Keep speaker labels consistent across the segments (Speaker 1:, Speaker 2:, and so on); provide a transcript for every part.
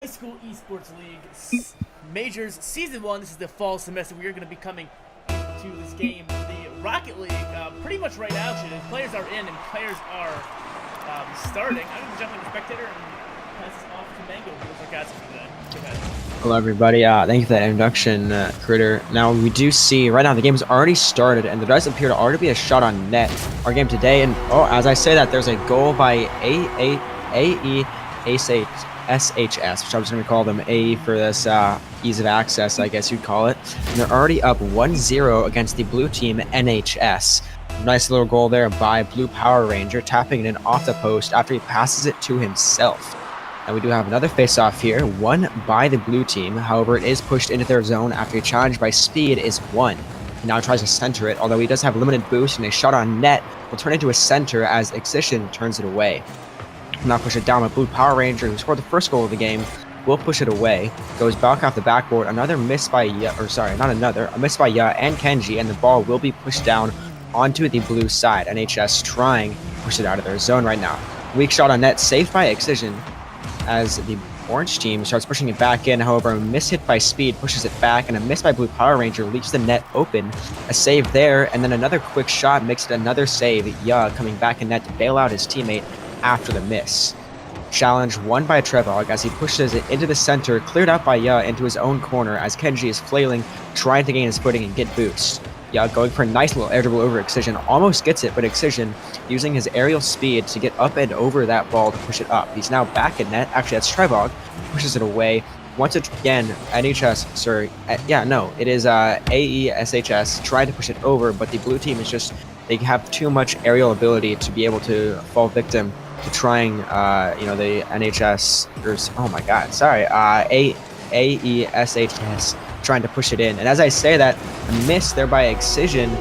Speaker 1: High School Esports League Majors Season 1. This is the fall semester. We are going to be coming to this game, the Rocket League, pretty much right now. Actually, the players are in and players are starting. I'm going to jump on the spectator and pass this off to Mango. Who got something today. Go ahead.
Speaker 2: Hello everybody, thank you for that introduction, Critter. Now we do see, right now the game has already started and there does appear to already be a shot on net, our game today, and as I say that, there's a goal by AESHS, which I'm just going to call them AE for this ease of access, I guess you'd call it, and they're already up 1-0 against the blue team NHS. Nice little goal there by Blue Power Ranger, tapping it in off the post after he passes it to himself. And we do have another face-off here, won by the blue team. However, it is pushed into their zone after a challenge by Speed is won. He now tries to center it, although he does have limited boost, and a shot on net will turn into a center as Excision turns it away. Will now push it down with Blue Power Ranger, who scored the first goal of the game, will push it away. Goes back off the backboard, another miss by a miss by Ya and Kenji, and the ball will be pushed down onto the blue side. NHS trying to push it out of their zone right now. Weak shot on net, saved by Excision, as the orange team starts pushing it back in. However, a miss hit by Speed pushes it back, and a miss by Blue Power Ranger leaves the net open. A save there, and then another quick shot makes it another save. Ya coming back in net to bail out his teammate after the miss. Challenge won by Trevog as he pushes it into the center, cleared out by Ya into his own corner as Kenji is flailing, trying to gain his footing and get boost. Ya going for a nice little air dribble over Excision, almost gets it, but Excision using his aerial speed to get up and over that ball to push it up. He's now back in net. Actually, that's Trevog, pushes it away. Once again, NHS, it is AESHS trying to push it over, but the blue team is just, they have too much aerial ability to be able to fall victim to trying, the NHS, AESHS trying to push it in. And as I say that, a miss there by Excision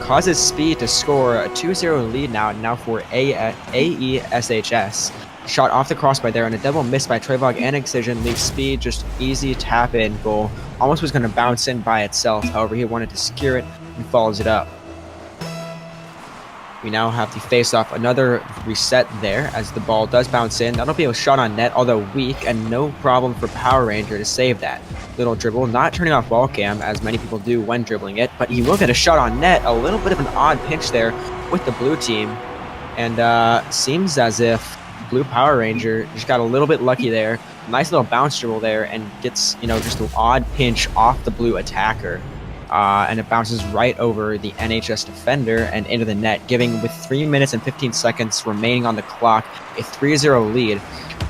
Speaker 2: causes Speed to score a 2-0 lead now for AESHS. Shot off the crossbar there, and a double miss by Trevog and Excision leaves Speed just easy tap-in goal. Almost was going to bounce in by itself, however he wanted to secure it and follows it up. We now have the face-off, another reset there as the ball does bounce in. That'll be a shot on net, although weak, and no problem for Power Ranger to save that. Little dribble, not turning off ball cam, as many people do when dribbling it, but he will get a shot on net. A little bit of an odd pinch there with the blue team, and seems as if Blue Power Ranger just got a little bit lucky there. Nice little bounce dribble there, and gets, just an odd pinch off the blue attacker. And it bounces right over the NHS defender and into the net, giving, with 3 minutes and 15 seconds remaining on the clock, a 3-0 lead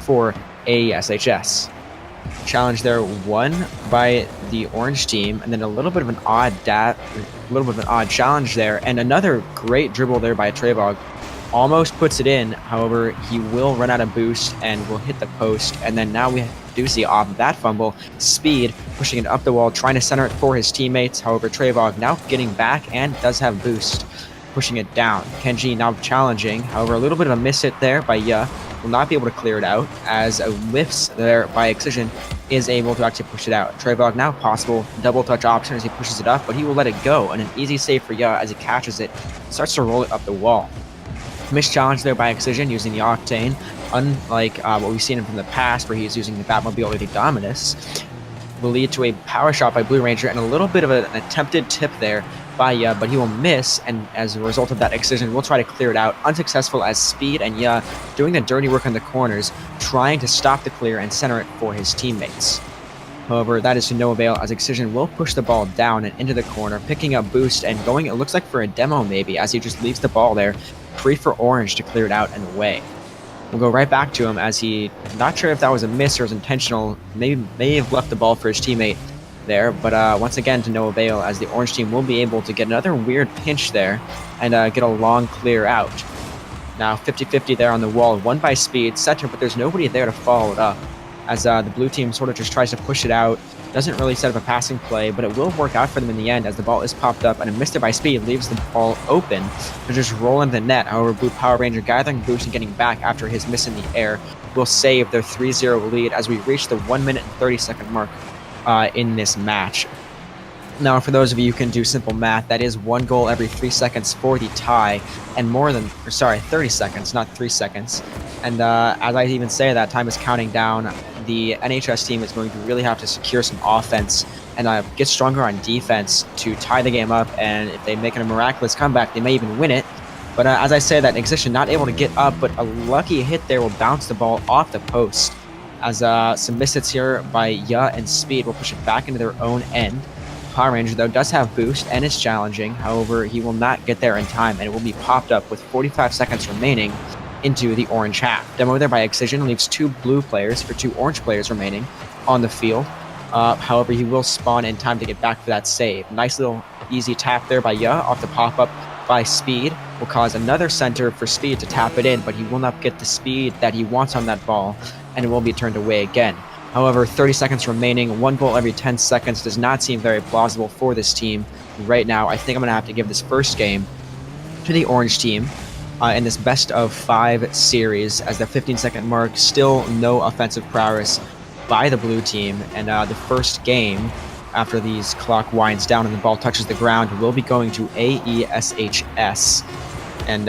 Speaker 2: for AESHS. Challenge there won by the orange team, and then a little bit of an odd challenge there, and another great dribble there by Trevog. Almost puts it in, however, he will run out of boost and will hit the post, and then now we do see off of that fumble, Speed pushing it up the wall, trying to center it for his teammates. However, Trevog now getting back and does have boost, pushing it down. Kenji now challenging, however, a little bit of a miss hit there by Ya, will not be able to clear it out, as a whiffs there by Excision is able to actually push it out. Trevog now possible double touch option as he pushes it up, but he will let it go, and an easy save for Ya as he catches it, starts to roll it up the wall. Missed challenge there by Excision using the Octane, unlike what we've seen him from the past where he's using the Batmobile or the Dominus, will lead to a power shot by Blue Ranger and a little bit of an attempted tip there by Ya, but he will miss, and as a result of that, Excision will try to clear it out, unsuccessful as Speed and Ya doing the dirty work in the corners, trying to stop the clear and center it for his teammates. However, that is to no avail as Excision will push the ball down and into the corner, picking up boost and going, it looks like for a demo maybe, as he just leaves the ball there, free for orange to clear it out and away. We'll go right back to him as he, not sure if that was a miss or was intentional, may have left the ball for his teammate there, but once again to no avail as the orange team will be able to get another weird pinch there and get a long clear out. Now 50-50 there on the wall, won by Speed, center, but there's nobody there to follow it up as the blue team sort of just tries to push it out. Doesn't really set up a passing play, but it will work out for them in the end as the ball is popped up and a missed it by Speed leaves the ball open to just roll into the net. However, Blue Power Ranger gathering boost and getting back after his miss in the air will save their 3-0 lead as we reach the 1 minute and 30 second mark in this match. Now, for those of you who can do simple math, that is 1 goal every 3 seconds for the tie, and 30 seconds, not 3 seconds. And as I even say that, time is counting down. the NHS team is going to really have to secure some offense and get stronger on defense to tie the game up. And if they make it a miraculous comeback, they may even win it. But as I say, that Excision not able to get up, but a lucky hit there will bounce the ball off the post. As some mishits here by Ya and Speed will push it back into their own end. Power Ranger, though, does have boost and is challenging. However, he will not get there in time, and it will be popped up with 45 seconds remaining into the orange half. Demo there by Excision leaves 2 blue players for 2 orange players remaining on the field. However, he will spawn in time to get back for that save. Nice little easy tap there by Ya off the pop-up by Speed. Will cause another center for Speed to tap it in, but he will not get the speed that he wants on that ball, and it will be turned away again. However, 30 seconds remaining, 1 goal every 10 seconds does not seem very plausible for this team. Right now, I think I'm going to have to give this first game to the orange team in this best of 5 series, as the 15-second mark, still no offensive prowess by the blue team, and the first game after these clock winds down and the ball touches the ground will be going to AESHS. And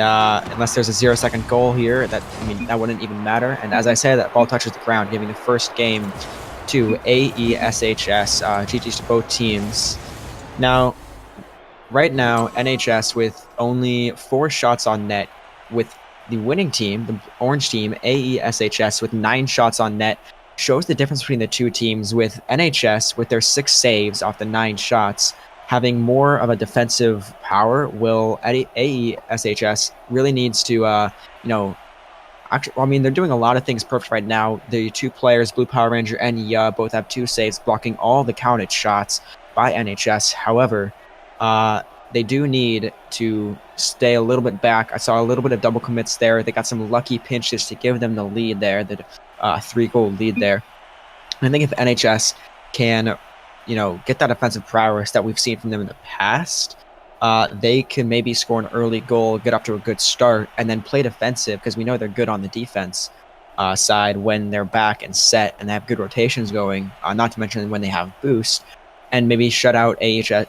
Speaker 2: unless there's a 0-second goal here, that wouldn't even matter. And as I say, that ball touches the ground, giving the first game to AESHS. GG's to both teams. Now, right now, NHS with only 4 shots on net, with the winning team, the orange team, AESHS, with 9 shots on net, shows the difference between the two teams, with NHS, with their 6 saves off the 9 shots, having more of a defensive power. Will AESHS really needs to, they're doing a lot of things perfect right now. The 2 players, Blue Power Ranger and Ya, both have 2 saves, blocking all the counted shots by NHS. However, they do need to stay a little bit back. I saw a little bit of double commits there. They got some lucky pinches to give them the lead there, the 3-goal lead there. And I think if NHS can get that offensive prowess that we've seen from them in the past, they can maybe score an early goal, get up to a good start, and then play defensive, because we know they're good on the defense side when they're back and set and they have good rotations going, not to mention when they have boost, and maybe shut out AESHS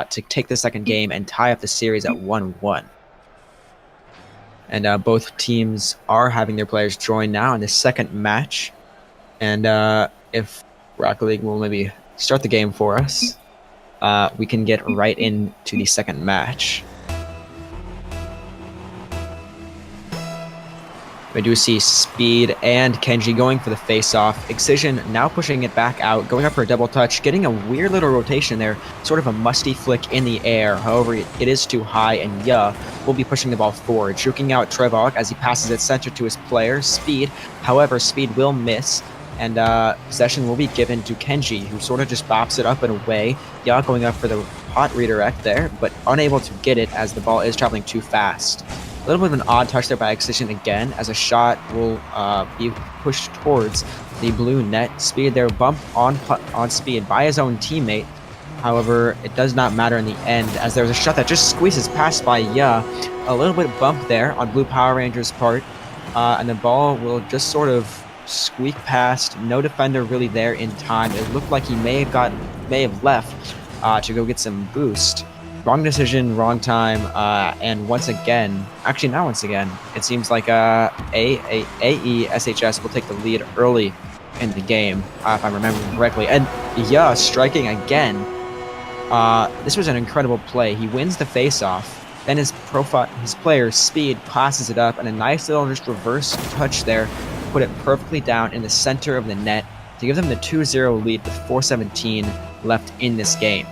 Speaker 2: to take the second game and tie up the series at 1-1. And both teams are having their players join now in the second match. And if Rocket League will maybe start the game for us, we can get right into the second match. We do see Speed and Kenji going for the face-off. Excision now pushing it back out, going up for a double touch, getting a weird little rotation there, sort of a musty flick in the air. However, it is too high, and Ya will be pushing the ball forward, juking out Trevog as he passes it center to his player, Speed. However, Speed will miss, and possession will be given to Kenji, who sort of just bops it up and away. Ya going up for the hot redirect there, but unable to get it as the ball is traveling too fast. A little bit of an odd touch there by Excision again, as a shot will be pushed towards the blue net. Speed there, bump on Speed by his own teammate. However, it does not matter in the end, as there's a shot that just squeezes past by Ya. A little bit bump there on Blue Power Rangers' part, and the ball will just sort of squeak past. No defender really there in time. It looked like he may have left to go get some boost. Wrong decision, wrong time, and once again, it seems like AESHS will take the lead early in the game, if I'm remembering correctly. And Ya striking again. This was an incredible play. He wins the face-off, then his player Speed passes it up, and a nice little just reverse touch there, put it perfectly down in the center of the net to give them the 2-0 lead with 4:17 left in this game.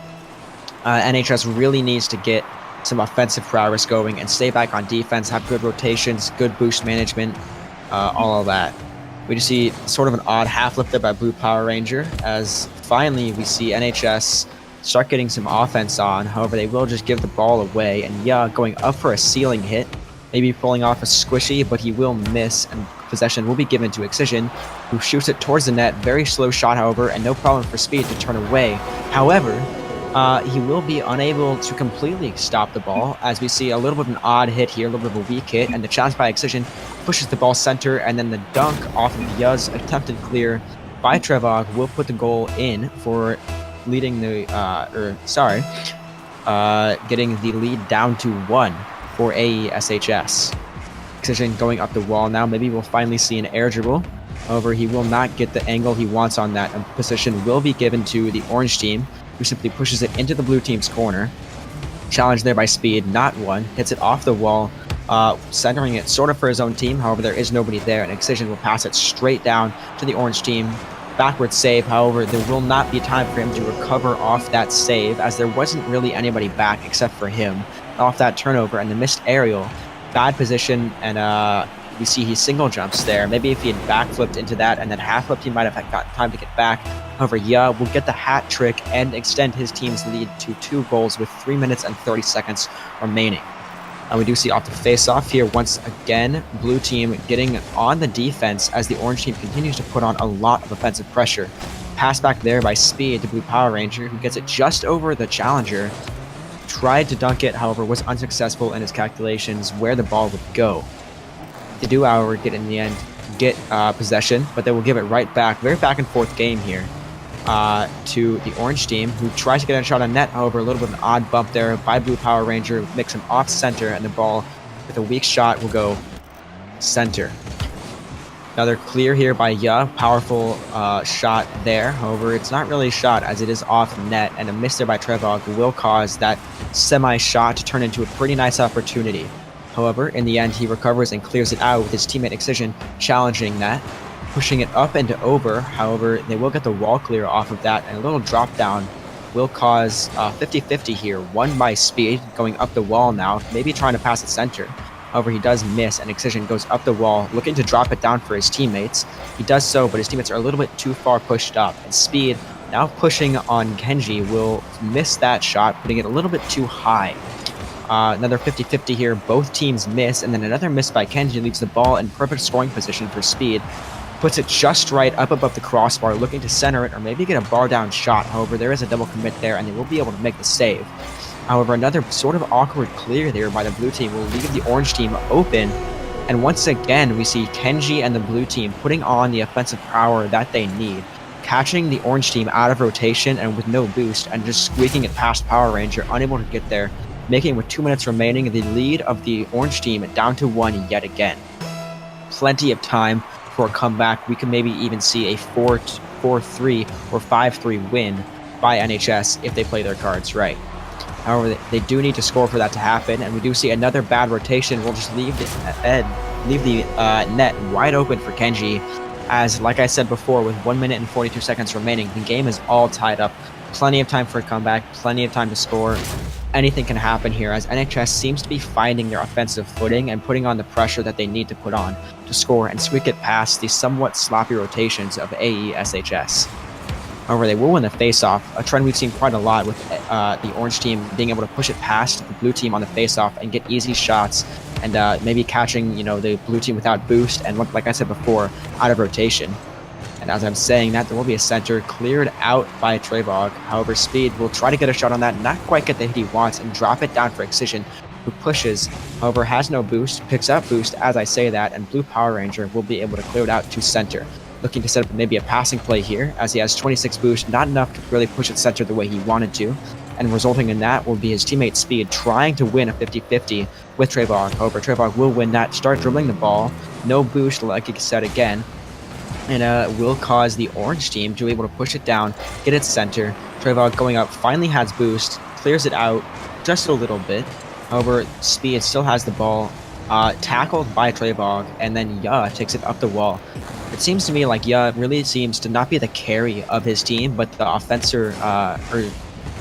Speaker 2: NHS really needs to get some offensive prowess going and stay back on defense, have good rotations, good boost management, all of that. We just see sort of an odd half flip there by Blue Power Ranger, as finally we see NHS start getting some offense on. However, they will just give the ball away, and Ya going up for a ceiling hit, maybe pulling off a squishy, but he will miss, and possession will be given to Excision, who shoots it towards the net. Very slow shot, however, and no problem for Speed to turn away. However, he will be unable to completely stop the ball, as we see a little bit of an odd hit here, a little bit of a weak hit, and the challenge by Excision pushes the ball center, and then the dunk off of Ya's attempted clear by Trevog will put the goal in for leading the, getting the lead down to 1 for AESHS. Excision going up the wall now. Maybe we'll finally see an air dribble. However, he will not get the angle he wants on that. And position will be given to the orange team, who simply pushes it into the blue team's corner. Challenged there by Speed, not one. Hits it off the wall, centering it sort of for his own team. However, there is nobody there, and Excision will pass it straight down to the orange team. Backward save, however, there will not be time for him to recover off that save, as there wasn't really anybody back except for him off that turnover and the missed aerial. Bad position, and we see he single jumps there. Maybe if he had backflipped into that and then half flipped, he might have got time to get back. However, will get the hat trick and extend his team's lead to 2 goals with 3 minutes and 30 seconds remaining. And we do see off the face-off here once again, blue team getting on the defense as the orange team continues to put on a lot of offensive pressure. Pass back there by Speed to blue Power Ranger, who gets it just over the challenger. Tried to dunk it, however, was unsuccessful in his calculations where the ball would go. They do, however, get possession, but they will give it right back. Very back and forth game here to the orange team, who tries to get a shot on net. However, a little bit of an odd bump there by blue Power Ranger, makes him off center, and the ball with a weak shot will go center. Another clear here by powerful shot there. However, it's not really a shot as it is off net, and a miss there by Trevog will cause that semi-shot to turn into a pretty nice opportunity. However, in the end, he recovers and clears it out with his teammate Excision challenging that, pushing it up and over. However, they will get the wall clear off of that, and a little drop down will cause 50-50 here. One by Speed going up the wall now, maybe trying to pass it center. However, he does miss, and Excision goes up the wall, looking to drop it down for his teammates. He does so, but his teammates are a little bit too far pushed up, and Speed, now pushing on Kenji, will miss that shot, putting it a little bit too high. Another 50-50 here, both teams miss, and then another miss by Kenji leaves the ball in perfect scoring position for Speed. Puts it just right up above the crossbar, looking to center it or maybe get a bar down shot. However, there is a double commit there, and they will be able to make the save. However, another sort of awkward clear there by the blue team will leave the orange team open. And once again, we see Kenji and the blue team putting on the offensive power that they need, catching the orange team out of rotation and with no boost, and just squeaking it past Power Ranger, unable to get there, making with 2 minutes remaining the lead of the orange team down to 1 yet again. Plenty of time for a comeback. We can maybe even see a 4-3 or 5-3 win by NHS if they play their cards right. However, they do need to score for that to happen, and we do see another bad rotation. We'll just leave the net wide open for Kenji, as, like I said before, with 1 minute and 42 seconds remaining, the game is all tied up. Plenty of time for a comeback, plenty of time to score. Anything can happen here, as NHS seems to be finding their offensive footing and putting on the pressure that they need to put on to score and squeak it past the somewhat sloppy rotations of AESHS. However, they will win the face-off, a trend we've seen quite a lot with the orange team being able to push it past the blue team on the face-off and get easy shots, and maybe catching the blue team without boost and, like I said before, out of rotation. And as I'm saying that, there will be a center cleared out by Trevog. However, Speed will try to get a shot on that, not quite get the hit he wants, and drop it down for Excision, who pushes, however, has no boost, picks up boost as I say that, and blue Power Ranger will be able to clear it out to center. Looking to set up maybe a passing play here, as he has 26 boost, not enough to really push it center the way he wanted to, and resulting in that will be his teammate Speed trying to win a 50-50 with Trevog. However, Trevog will win that, start dribbling the ball, no boost like he said again, and will cause the orange team to be able to push it down, get it center. Trevog going up, finally has boost, clears it out just a little bit. However, Speed still has the ball, tackled by Trevog, and then takes it up the wall. It seems to me like really seems to not be the carry of his team, but the offenser, or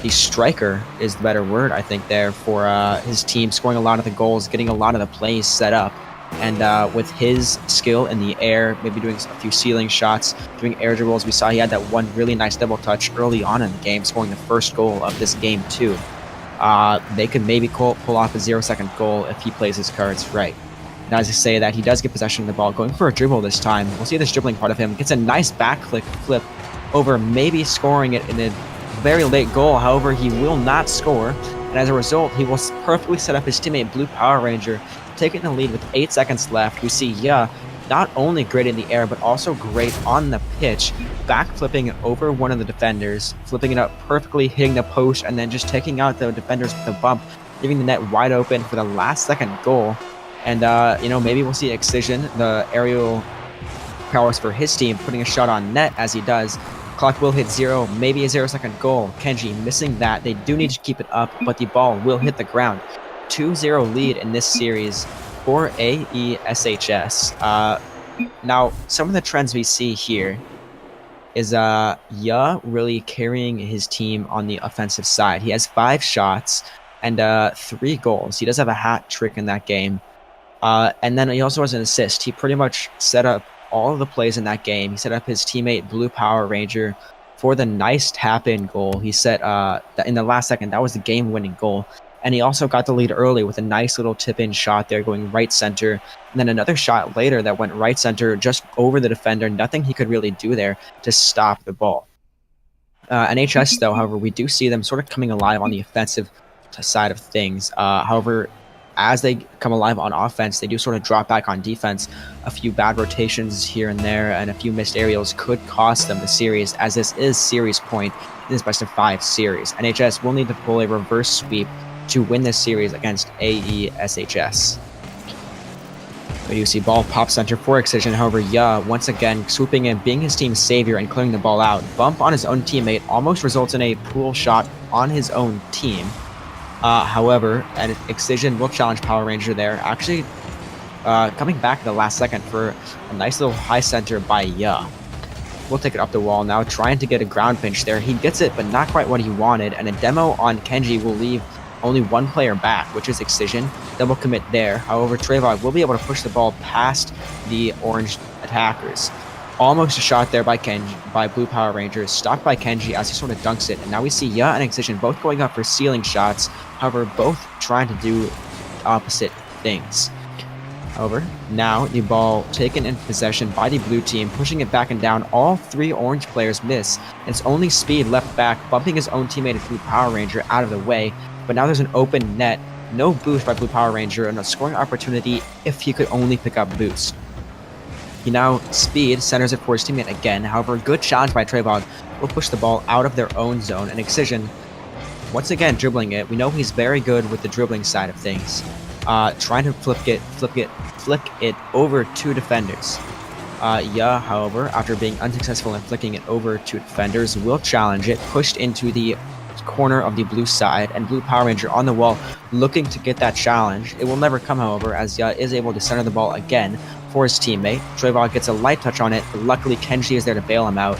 Speaker 2: the striker is the better word, I think, there for his team, scoring a lot of the goals, getting a lot of the plays set up. And with his skill in the air, maybe doing a few ceiling shots, doing air dribbles, we saw he had that one really nice double touch early on in the game, scoring the first goal of this game too. They could maybe pull off a 0-second goal if he plays his cards right. And as I say that, he does get possession of the ball, going for a dribble this time. We'll see this dribbling part of him. Gets a nice back flip over, maybe scoring it in a very late goal. However, he will not score. And as a result, he will perfectly set up his teammate Blue Power Ranger, taking the lead with 8 seconds left. We see not only great in the air, but also great on the pitch, back flipping over one of the defenders, flipping it up perfectly, hitting the post, and then just taking out the defenders with a bump, leaving the net wide open for the last second goal. And, maybe we'll see Excision, the aerial prowess for his team, putting a shot on net as he does. Clock will hit 0, maybe a 0-second goal. Kenji missing that. They do need to keep it up, but the ball will hit the ground. 2-0 lead in this series for AESHS. Now, some of the trends we see here is really carrying his team on the offensive side. He has 5 shots and 3 goals. He does have a hat trick in that game. And then he also has an assist. He pretty much set up all of the plays in that game. He set up his teammate Blue Power Ranger for the nice tap-in goal. He set in the last second. That was the game-winning goal. And he also got the lead early with a nice little tip-in shot there going right center. And then another shot later that went right center just over the defender. Nothing he could really do there to stop the ball. NHS, though, however, we do see them sort of coming alive on the offensive side of things. However, as they come alive on offense, they do sort of drop back on defense. A few bad rotations here and there and a few missed aerials could cost them the series, as this is series point in this best of 5 series. NHS will need to pull a reverse sweep to win this series against AESHS. But you see ball pop center for Excision. However, once again swooping in, being his team's savior and clearing the ball out. Bump on his own teammate almost results in a pool shot on his own team. However, and Excision will challenge Power Ranger there. Actually, coming back at the last second for a nice little high center by We'll take it up the wall now, trying to get a ground pinch there. He gets it, but not quite what he wanted, and a demo on Kenji will leave only one player back, which is Excision. Double commit there. However, Trevog will be able to push the ball past the orange attackers. Almost a shot there by Blue Power Rangers, stopped by Kenji as he sort of dunks it. And now we see and Excision both going up for ceiling shots, however, both trying to do opposite things. However, now the ball taken in possession by the blue team, pushing it back and down. All 3 orange players miss. It's only Speed left back, bumping his own teammate Blue Power Ranger out of the way. But now there's an open net, no boost by Blue Power Ranger, and a scoring opportunity if he could only pick up boost. He now Speed centers it for his teammate again. However, good challenge by Trevog will push the ball out of their own zone, and Excision once again dribbling it. We know he's very good with the dribbling side of things. Trying to flick it over 2 defenders. However, after being unsuccessful in flicking it over 2 defenders, will challenge it, pushed into the corner of the blue side, and Blue Power Ranger on the wall looking to get that challenge. It will never come, however, as is able to center the ball again for his teammate. Trevog gets a light touch on it, but luckily Kenji is there to bail him out.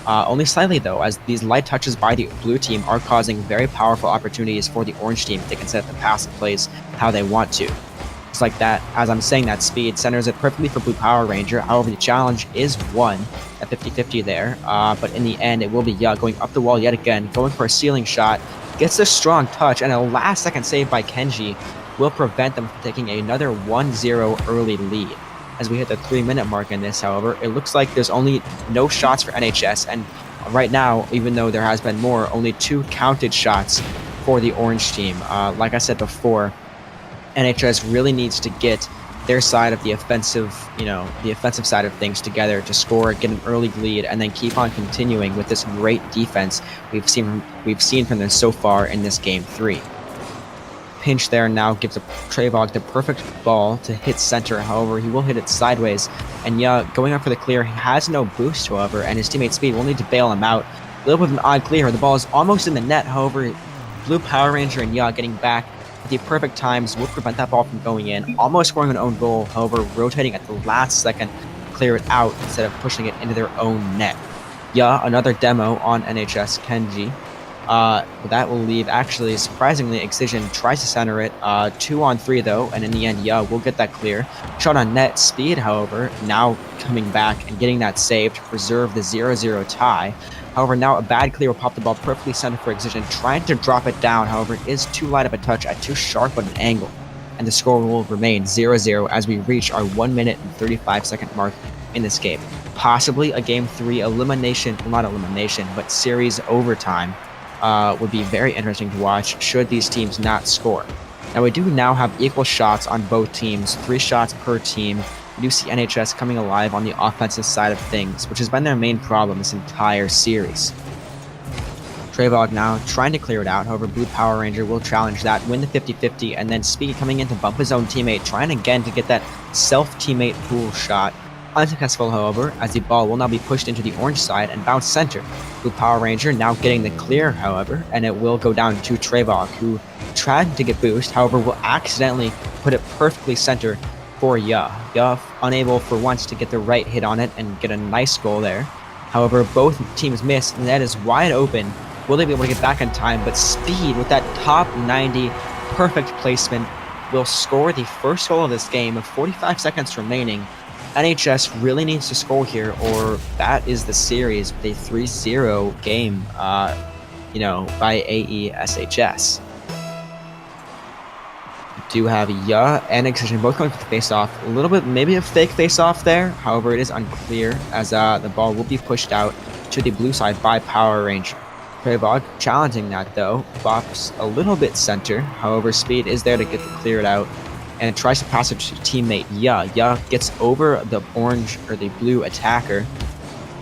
Speaker 2: Only slightly though, as these light touches by the blue team are causing very powerful opportunities for the orange team. They can set up the pass and plays how they want to. Just like that, as I'm saying that, Speed centers it perfectly for Blue Power Ranger. However, the challenge is won at 50-50 there, but in the end it will be going up the wall yet again, going for a ceiling shot, gets a strong touch, and a last second save by Kenji will prevent them from taking another 1-0 early lead. As we hit the 3-minute mark in this, however, it looks like there's only no shots for NHS, and right now, even though there has been more, only 2 counted shots for the orange team. Like I said before, NHS really needs to get their side of the offensive, the offensive side of things together to score, get an early lead, and then keep on continuing with this great defense we've seen from them so far in this game 3. Pinch there now gives Trevog the perfect ball to hit center. However, he will hit it sideways, and going up for the clear, he has no boost, however, and his teammate Speed will need to bail him out. A little bit of an odd clear. The ball is almost in the net, however, Blue Power Ranger and getting back at the perfect times will prevent that ball from going in, almost scoring an own goal, however, rotating at the last second to clear it out instead of pushing it into their own net. Another demo on NHS Kenji. That will leave, actually, surprisingly, Excision tries to center it, 2-on-3 though, and in the end, will get that clear. Shot on net. Speed, however, now coming back and getting that save to preserve the 0-0 tie. However, now a bad clear will pop the ball perfectly centered for Excision, trying to drop it down, however, it is too light of a touch at too sharp of an angle, and the score will remain 0-0 as we reach our 1 minute and 35-second mark in this game. Possibly a Game 3 elimination, well, not elimination, but series overtime. Would be very interesting to watch should these teams not score. Now we do now have equal shots on both teams, 3 shots per team. We do see NHS coming alive on the offensive side of things, which has been their main problem this entire series. Trevog now trying to clear it out. However, Blue Power Ranger will challenge that, win the 50-50, and then Speed coming in to bump his own teammate, trying again to get that self-teammate pool shot. Unsuccessful, however, as the ball will now be pushed into the orange side and bounce center. Blue Power Ranger now getting the clear, however, and it will go down to Trevog, who tried to get boost, however, will accidentally put it perfectly center for Ya. Ya unable for once to get the right hit on it and get a nice goal there. However, both teams miss, and that is wide open. Will they be able to get back in time? But Speed, with that top 90 perfect placement, will score the first goal of this game with 45 seconds remaining. NHS really needs to score here, or that is the series with a 3-0 game, by AESHS. Do have Ya and Excision both going for the face-off. A little bit, maybe a fake face-off there. However, it is unclear as the ball will be pushed out to the blue side by Power Ranger. Trevog challenging that though, bops a little bit center. However, Speed is there to get to clear it out and tries to pass it to teammate Ya. Ya gets over the orange or the blue attacker,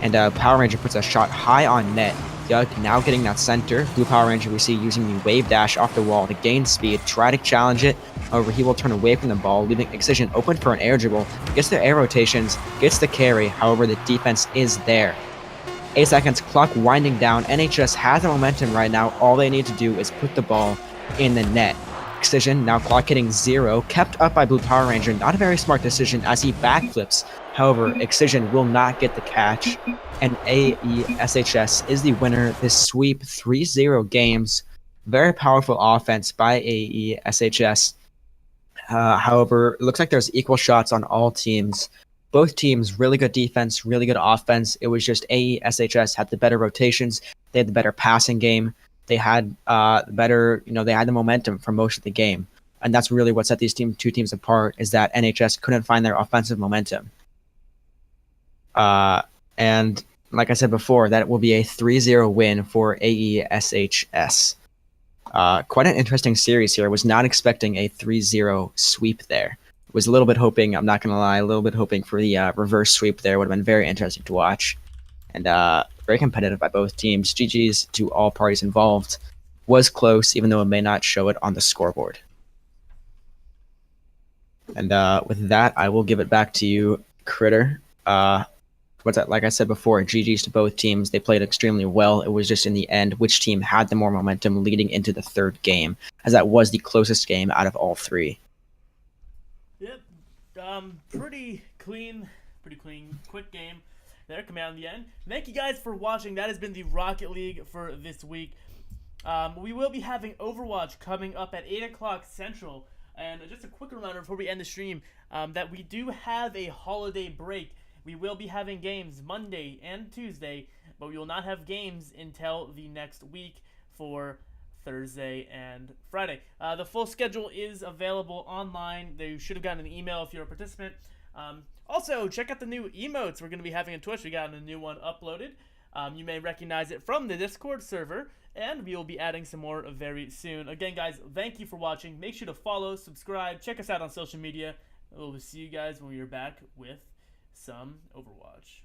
Speaker 2: and Power Ranger puts a shot high on net. Ya now getting that center. Blue Power Ranger we see using the wave dash off the wall to gain speed, try to challenge it. However, he will turn away from the ball, leaving Excision open for an air dribble. Gets the air rotations, gets the carry. However, the defense is there. 8 seconds, clock winding down. NHS has the momentum right now. All they need to do is put the ball in the net. Excision now clock hitting 0, kept up by Blue Power Ranger. Not a very smart decision as he backflips. However, Excision will not get the catch, and AESHS is the winner. This sweep 3-0 games. Very powerful offense by AESHS. However, it looks like there's equal shots on all teams. Both teams, really good defense, really good offense. It was just AESHS had the better rotations. They had the better passing game. They had they had the momentum for most of the game. And that's really what set these two teams apart, is that NHS couldn't find their offensive momentum. And like I said before, that will be a 3-0 win for AESHS. Quite an interesting series here. I was not expecting a 3-0 sweep there. Was a little bit hoping, I'm not going to lie, a little bit hoping for the reverse sweep there. Would have been very interesting to watch. And very competitive by both teams. GG's to all parties involved. Was close, even though it may not show it on the scoreboard. And with that, I will give it back to you, Critter. Like I said before, GG's to both teams. They played extremely well. It was just in the end which team had the more momentum leading into the third game, as that was the closest game out of all three.
Speaker 1: Yep, pretty clean, quick game there coming out in the end. Thank you guys for watching. That has been the Rocket League for this week. We will be having Overwatch coming up at 8 o'clock Central. And just a quick reminder before we end the stream that we do have a holiday break. We will be having games Monday and Tuesday, but we will not have games until the next week for Thursday and Friday. The full schedule is available online. You should have gotten an email if you're a participant. Also, check out the new emotes we're going to be having on Twitch. We got a new one uploaded. You may recognize it from the Discord server, and we will be adding some more very soon. Again, guys, thank you for watching. Make sure to follow, subscribe, check us out on social media. We'll see you guys when we are back with some Overwatch.